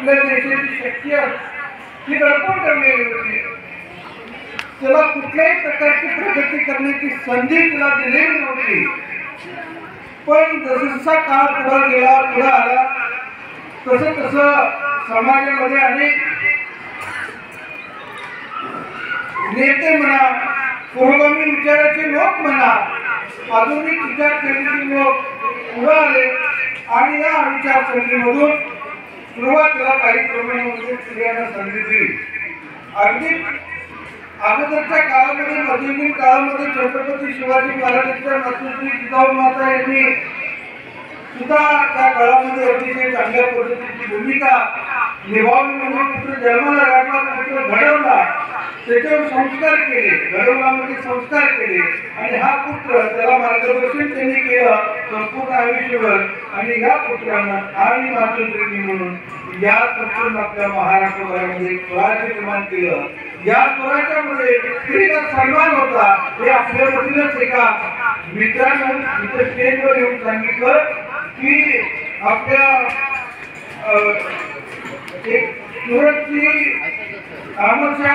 आपल्या देशाची शक्ती ती दडपण करण्याची होती. त्याला कुठल्याही प्रकारची प्रगती करण्याची संधी तिला दिलेली नव्हती. पण जसा काळ पुढे आला तसं समाजामध्ये अनेक नेते म्हणा, पुरोगामी विचाराचे लोक म्हणा, आधुनिक विचारसरणीचे लोक पुढे आले आणि या विचारसरणीमधून सुरुवातीला काही प्रमाणामध्ये स्त्रियांना संधी दिली. अगदी अगोदरच्या काळामध्ये, मध्ययुगीन काळामध्ये छत्रपती शिवाजी महाराजांच्या मातृश्री जिजाऊ माता यांनी सुद्धा त्या काळामध्ये अतिशय चांगल्या पद्धतीची भूमिका निभावली. म्हणून पुत्र जन्माला घातला, पुत्र घडवला, त्याच्यावर संस्कार केले, घडवण्यामध्ये संस्कार केले आणि हा पुत्र त्याला मार्गदर्शन त्यांनी केलं संपूर्ण आयुष्यभर. आणि या पुत्रांना आणि मातृश्री म्हणून या संपूर्ण आपल्या महाराष्ट्रामध्ये स्वराज्य निर्माण केलं. या स्वराज्यामध्ये स्त्रीचा सन्मान होता हे आपल्या वतीनच एका मित्रांनो इथे स्टेजवर येऊन सांगितलं की आपल्या एक सुरतची आमच्या